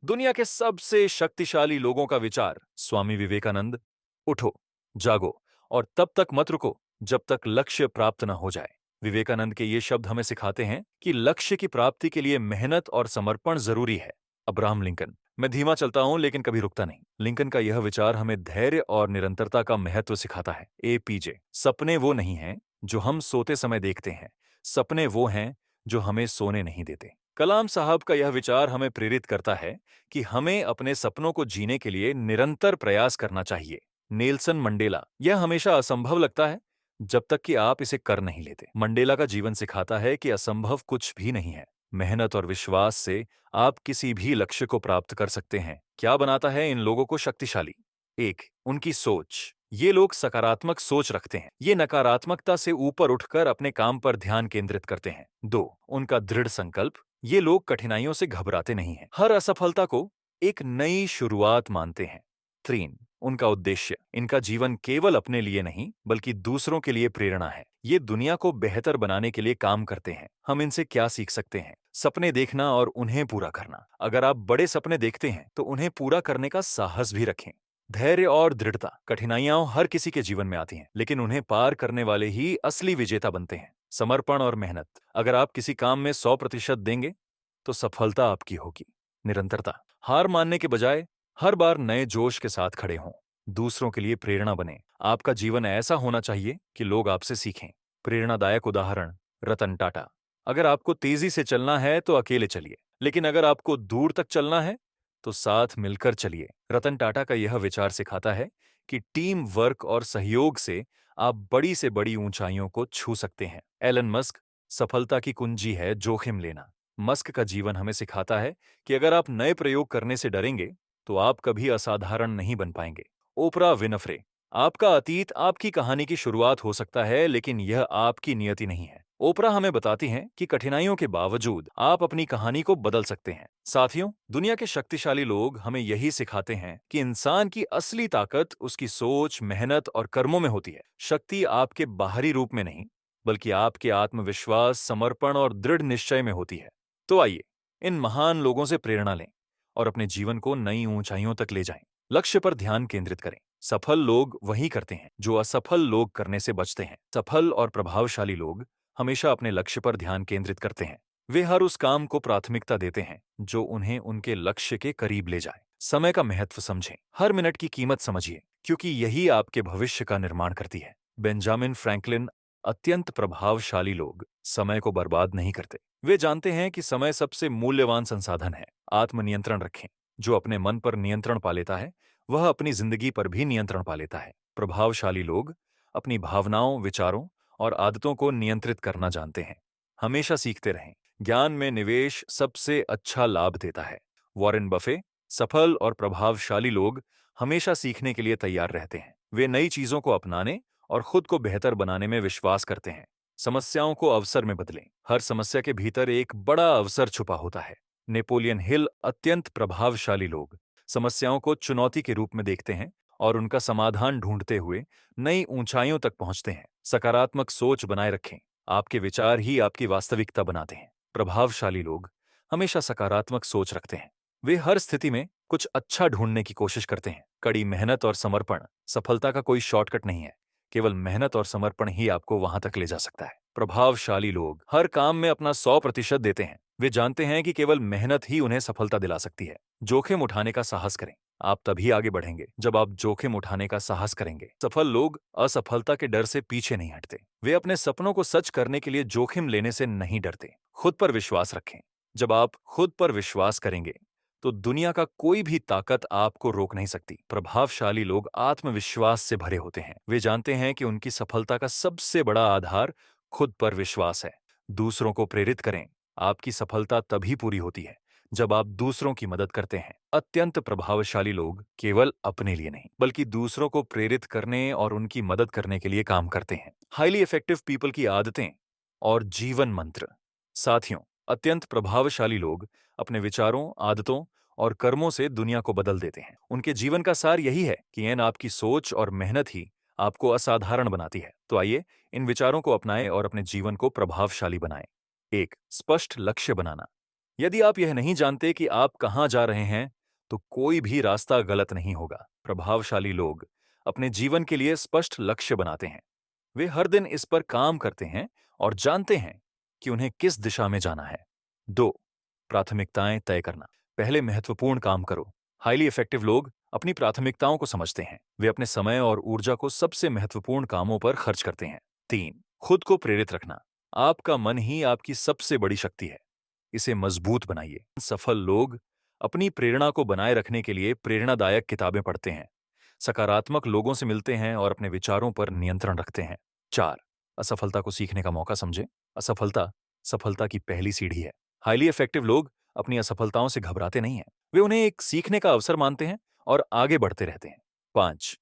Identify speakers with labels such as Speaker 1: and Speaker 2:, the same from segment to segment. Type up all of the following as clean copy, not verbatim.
Speaker 1: दुनिया के सबसे शक्तिशाली लोगों का विचार स्वामी विवेकानंद, उठो, जागो और तब तक मत रुको जब तक लक्ष्य प्राप्त न हो जाए। विवेकानंद के ये शब्द हमें सिखाते हैं कि लक्ष्य की प्राप्ति के लिए मेहनत और समर्पण जरूरी है। अब्राहम लिंकन, मैं धीमा चलता हूं लेकिन कभी रुकता नहीं। लिंकन का यह विचार हमें धैर्य और निरंतरता का महत्व सिखाता है। एपीजे, सपने वो नहीं हैं जो हम सोते समय देखते हैं, सपने वो हैं जो हमें सोने नहीं देते। कलाम साहब का यह विचार हमें प्रेरित करता है कि हमें अपने सपनों को जीने के लिए निरंतर प्रयास करना चाहिए। नेल्सन मंडेला, यह हमेशा असंभव लगता है जब तक कि आप इसे कर नहीं लेते। मंडेला का जीवन सिखाता है कि असंभव कुछ भी नहीं है। मेहनत और विश्वास से आप किसी भी लक्ष्य को प्राप्त कर सकते हैं। क्या बनाता है इन लोगों को शक्तिशाली? एक, उनकी सोच। ये लोग सकारात्मक सोच रखते हैं। ये नकारात्मकता से ऊपर उठकर अपने काम पर ध्यान केंद्रित करते हैं। दो, उनका दृढ़ संकल्प। ये लोग कठिनाइयों से घबराते नहीं हैं। हर असफलता को एक नई शुरुआत मानते हैं। तीन, उनका उद्देश्य। इनका जीवन केवल अपने लिए नहीं बल्कि दूसरों के लिए प्रेरणा है। ये दुनिया को बेहतर बनाने के लिए काम करते हैं। हम इनसे क्या सीख सकते हैं? सपने देखना और उन्हें पूरा करना। अगर आप बड़े सपने देखते हैं तो उन्हें पूरा करने का साहस भी रखें। धैर्य और दृढ़ता। कठिनाइयां हर किसी के जीवन में आती हैं, लेकिन उन्हें पार करने वाले ही असली विजेता बनते हैं। समर्पण और मेहनत। अगर आप किसी काम में 100% देंगे तो सफलता आपकी होगी। निरंतरता। हार मानने के बजाय हर बार नए जोश के साथ खड़े हों। दूसरों के लिए प्रेरणा बने। आपका जीवन ऐसा होना चाहिए कि लोग आपसे सीखें। प्रेरणादायक उदाहरण, रतन टाटा। अगर आपको तेजी से चलना है तो अकेले चलिए, लेकिन अगर आपको दूर तक चलना है तो साथ मिलकर चलिए। रतन टाटा का यह विचार सिखाता है कि टीम वर्क और सहयोग से आप बड़ी से बड़ी ऊंचाइयों को छू सकते हैं। एलन मस्क, सफलता की कुंजी है जोखिम लेना। मस्क का जीवन हमें सिखाता है कि अगर आप नए प्रयोग करने से डरेंगे तो आप कभी असाधारण नहीं बन पाएंगे। ओपरा विनफ्रे, आपका अतीत आपकी कहानी की शुरुआत हो सकता है, लेकिन यह आपकी नियति नहीं है। ओपरा हमें बताती हैं कि कठिनाइयों के बावजूद आप अपनी कहानी को बदल सकते हैं। साथियों, दुनिया के शक्तिशाली लोग हमें यही सिखाते हैं कि इंसान की असली ताकत उसकी सोच, मेहनत और कर्मों में होती है। शक्ति आपके बाहरी रूप में नहीं, बल्कि आपके आत्मविश्वास, समर्पण और दृढ़ निश्चय में होती है। तो आइए, इन महान लोगों से प्रेरणा लें और अपने जीवन को नई ऊंचाइयों तक ले जाएं। लक्ष्य पर ध्यान केंद्रित करें। सफल लोग वही करते हैं जो असफल लोग करने से बचते हैं। सफल और प्रभावशाली लोग हमेशा अपने लक्ष्य पर ध्यान केंद्रित करते हैं। वे हर उस काम को प्राथमिकता देते हैं जो उन्हें उनके लक्ष्य के करीब ले जाए। समय का महत्व समझें। हर मिनट की कीमत समझिए, क्योंकि यही आपके भविष्य का निर्माण करती है। बेंजामिन फ्रैंकलिन, अत्यंत प्रभावशाली लोग समय को बर्बाद नहीं करते। वे जानते हैं कि समय सबसे मूल्यवान संसाधन है। आत्मनियंत्रण रखें। जो अपने मन पर नियंत्रण पा लेता है वह अपनी जिंदगी पर भी नियंत्रण पा लेता है। प्रभावशाली लोग अपनी भावनाओं, विचारों और आदतों को नियंत्रित करना जानते हैं। हमेशा सीखते रहें। ज्ञान में निवेश सबसे अच्छा लाभ देता है। वॉरेन बफे, सफल और प्रभावशाली लोग हमेशा सीखने के लिए तैयार रहते हैं। वे नई चीजों को अपनाने और खुद को बेहतर बनाने में विश्वास करते हैं। समस्याओं को अवसर में बदलें। हर समस्या के भीतर एक बड़ा अवसर छुपा होता है। नेपोलियन हिल, अत्यंत प्रभावशाली लोग समस्याओं को चुनौती के रूप में देखते हैं और उनका समाधान ढूंढते हुए नई ऊंचाइयों तक पहुंचते हैं। सकारात्मक सोच बनाए रखें। आपके विचार ही आपकी वास्तविकता बनाते हैं। प्रभावशाली लोग हमेशा सकारात्मक सोच रखते हैं। वे हर स्थिति में कुछ अच्छा ढूंढने की कोशिश करते हैं। कड़ी मेहनत और समर्पण सफलता का कोई शॉर्टकट नहीं है। केवल मेहनत और समर्पण ही आपको वहां तक ले जा सकता है। प्रभावशाली लोग हर काम में अपना 100% देते हैं। वे जानते हैं कि केवल मेहनत ही उन्हें सफलता दिला सकती है। जोखिम उठाने का साहस करें। आप तभी आगे बढ़ेंगे जब आप जोखिम उठाने का साहस करेंगे। सफल लोग असफलता के डर से पीछे नहीं हटते। वे अपने सपनों को सच करने के लिए जोखिम लेने से नहीं डरते। खुद पर विश्वास रखें। जब आप खुद पर विश्वास करेंगे तो दुनिया का कोई भी ताकत आपको रोक नहीं सकती। प्रभावशाली लोग आत्मविश्वास से भरे होते हैं। वे जानते हैं कि उनकी सफलता का सबसे बड़ा आधार खुद पर विश्वास है। दूसरों को प्रेरित करें। आपकी सफलता तभी पूरी होती है जब आप दूसरों की मदद करते हैं। अत्यंत प्रभावशाली लोग केवल अपने लिए नहीं बल्कि दूसरों को प्रेरित करने और उनकी मदद करने के लिए काम करते हैं। हाईली इफेक्टिव पीपल की आदतें और जीवन मंत्र। साथियों, अत्यंत प्रभावशाली लोग अपने विचारों, आदतों और कर्मों से दुनिया को बदल देते हैं। उनके जीवन का सार यही है कि आपकी सोच और मेहनत ही आपको असाधारण बनाती है। तो आइए, इन विचारों को अपनाएं और अपने जीवन को प्रभावशाली बनाएं। एक, स्पष्ट लक्ष्य बनाना। यदि आप यह नहीं जानते कि आप कहाँ जा रहे हैं, तो कोई भी रास्ता गलत नहीं होगा। प्रभावशाली लोग अपने जीवन के लिए स्पष्ट लक्ष्य बनाते हैं। वे हर दिन इस पर काम करते हैं और जानते हैं कि उन्हें किस दिशा में जाना है। 2. प्राथमिकताएं तय करना। पहले महत्वपूर्ण काम करो। हाईली इफेक्टिव लोग अपनी प्राथमिकताओं को समझते हैं। वे अपने समय और ऊर्जा को सबसे महत्वपूर्ण कामों पर खर्च करते हैं। 3. खुद को प्रेरित रखना। आपका मन ही आपकी सबसे बड़ी शक्ति है। इसे मजबूत बनाइए। सफल लोग अपनी प्रेरणा को बनाए रखने के लिए प्रेरणादायक किताबें पढ़ते हैं, सकारात्मक लोगों से मिलते हैं और अपने विचारों पर नियंत्रण रखते हैं। 4. असफलता को सीखने का मौका समझें। असफलता सफलता की पहली सीढ़ी है। हाईली इफेक्टिव लोग अपनी असफलताओं से घबराते नहीं हैं। वे उन्हें एक सीखने का अवसर मानते हैं और आगे बढ़ते रहते हैं। 5.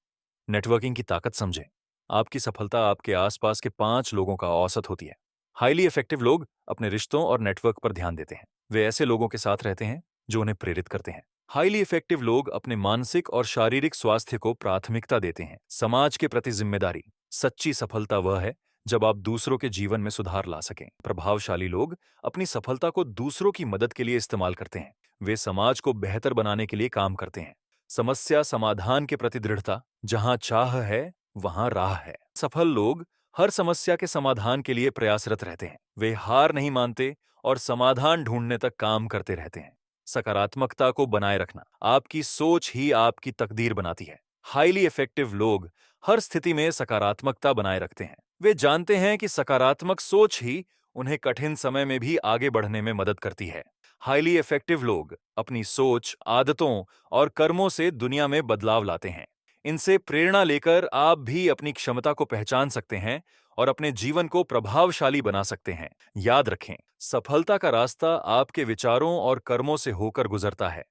Speaker 1: नेटवर्किंग की ताकत समझें। आपकी सफलता आपके आसपास के 5 लोगों का औसत होती है। हाईली इफेक्टिव लोग अपने रिश्तों और नेटवर्क पर ध्यान देते हैं। वे ऐसे लोगों के साथ रहते हैं जो उन्हें प्रेरित करते हैं। हाईली इफेक्टिव लोग अपने मानसिक और शारीरिक स्वास्थ्य को प्राथमिकता देते हैं। समाज के प्रति जिम्मेदारी। सच्ची सफलता वह है जब आप दूसरों के जीवन में सुधार ला सकें। प्रभावशाली लोग अपनी सफलता को दूसरों की मदद के लिए इस्तेमाल करते हैं। वे समाज को बेहतर बनाने के लिए काम करते हैं। समस्या समाधान के प्रति दृढ़ता। जहां चाह है वहां राह है। सफल लोग हर समस्या के समाधान के लिए प्रयासरत रहते हैं। वे हार नहीं मानते और समाधान ढूंढने तक काम करते रहते हैं। सकारात्मकता को बनाए रखना। आपकी सोच ही आपकी तकदीर बनाती है। हाईली इफेक्टिव लोग हर स्थिति में सकारात्मकता बनाए रखते हैं। वे जानते हैं कि सकारात्मक सोच ही उन्हें कठिन समय में भी आगे बढ़ने में मदद करती है। हाईली इफेक्टिव लोग अपनी सोच, आदतों और कर्मों से दुनिया में बदलाव लाते हैं। इनसे प्रेरणा लेकर आप भी अपनी क्षमता को पहचान सकते हैं और अपने जीवन को प्रभावशाली बना सकते हैं। याद रखें, सफलता का रास्ता आपके विचारों और कर्मों से होकर गुजरता है।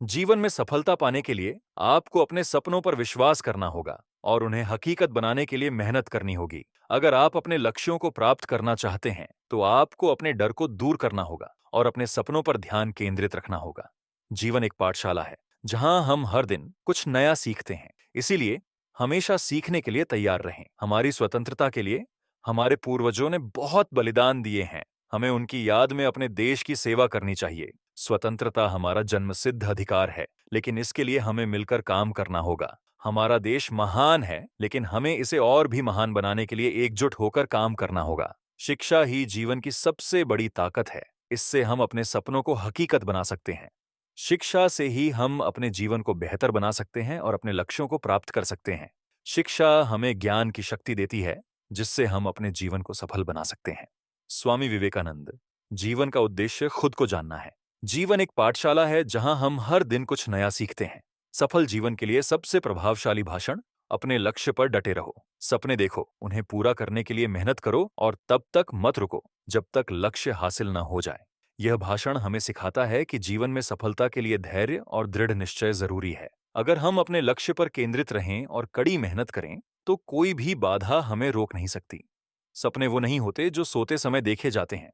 Speaker 1: जीवन में सफलता पाने के लिए आपको अपने सपनों पर विश्वास करना होगा और उन्हें हकीकत बनाने के लिए मेहनत करनी होगी। अगर आप अपने लक्ष्यों को प्राप्त करना चाहते हैं, तो आपको अपने डर को दूर करना होगा और अपने सपनों पर ध्यान केंद्रित रखना होगा। जीवन एक पाठशाला है, जहां हम हर दिन कुछ नया सीखते हैं। इसीलिए हमेशा सीखने के लिए तैयार रहें। हमारी स्वतंत्रता के लिए हमारे पूर्वजों ने बहुत बलिदान दिए हैं। हमें उनकी याद में अपने देश की सेवा करनी चाहिए। स्वतंत्रता हमारा जन्मसिद्ध अधिकार है, लेकिन इसके लिए हमें मिलकर काम करना होगा। हमारा देश महान है, लेकिन हमें इसे और भी महान बनाने के लिए एकजुट होकर काम करना होगा। शिक्षा ही जीवन की सबसे बड़ी ताकत है। इससे हम अपने सपनों को हकीकत बना सकते हैं। शिक्षा से ही हम अपने जीवन को बेहतर बना सकते हैं और अपने लक्ष्यों को प्राप्त कर सकते हैं। शिक्षा हमें ज्ञान की शक्ति देती है, जिससे हम अपने जीवन को सफल बना सकते हैं। स्वामी विवेकानंद। जीवन का उद्देश्य खुद को जानना है। जीवन एक पाठशाला है, जहां हम हर दिन कुछ नया सीखते हैं। सफल जीवन के लिए सबसे प्रभावशाली भाषण, अपने लक्ष्य पर डटे रहो। सपने देखो, उन्हें पूरा करने के लिए मेहनत करो और तब तक मत रुको जब तक लक्ष्य हासिल न हो जाए। यह भाषण हमें सिखाता है कि जीवन में सफलता के लिए धैर्य और दृढ़ निश्चय जरूरी है। अगर हम अपने लक्ष्य पर केंद्रित रहें और कड़ी मेहनत करें, तो कोई भी बाधा हमें रोक नहीं सकती। सपने वो नहीं होते जो सोते समय देखे जाते हैं।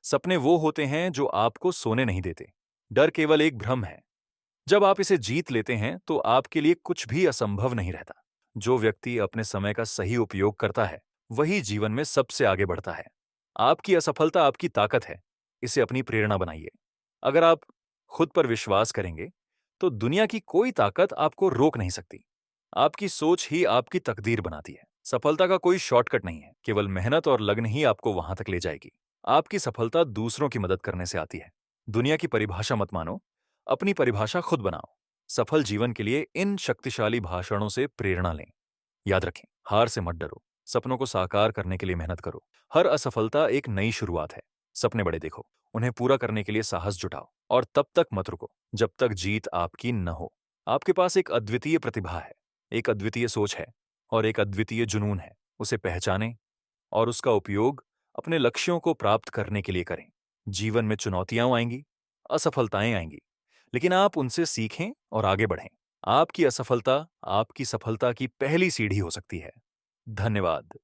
Speaker 1: सपने वो होते हैं जो आपको सोने नहीं देते। डर केवल एक भ्रम है। जब आप इसे जीत लेते हैं, तो आपके लिए कुछ भी असंभव नहीं रहता। जो व्यक्ति अपने समय का सही उपयोग करता है, वही जीवन में सबसे आगे बढ़ता है। आपकी असफलता आपकी ताकत है। इसे अपनी प्रेरणा बनाइए। अगर आप खुद पर विश्वास करेंगे, तो दुनिया की कोई ताकत आपको रोक नहीं सकती। आपकी सोच ही आपकी तकदीर बनाती है। सफलता का कोई शॉर्टकट नहीं है, केवल मेहनत और लगन ही आपको वहां तक ले जाएगी। आपकी सफलता दूसरों की मदद करने से आती है। दुनिया की परिभाषा मत मानो, अपनी परिभाषा खुद बनाओ। सफल जीवन के लिए इन शक्तिशाली भाषणों से प्रेरणा लें। याद रखें, हार से मत डरो। सपनों को साकार करने के लिए मेहनत करो। हर असफलता एक नई शुरुआत है। सपने बड़े देखो, उन्हें पूरा करने के लिए साहस जुटाओ और तब तक मत रुको जब तक जीत आपकी न हो। आपके पास एक अद्वितीय प्रतिभा है, एक अद्वितीय सोच है और एक अद्वितीय जुनून है। उसे पहचानें और उसका उपयोग अपने लक्ष्यों को प्राप्त करने के लिए करें। जीवन में चुनौतियां आएंगी, असफलताएं आएंगी, लेकिन आप उनसे सीखें और आगे बढ़ें। आपकी असफलता आपकी सफलता की पहली सीढ़ी हो सकती है। धन्यवाद।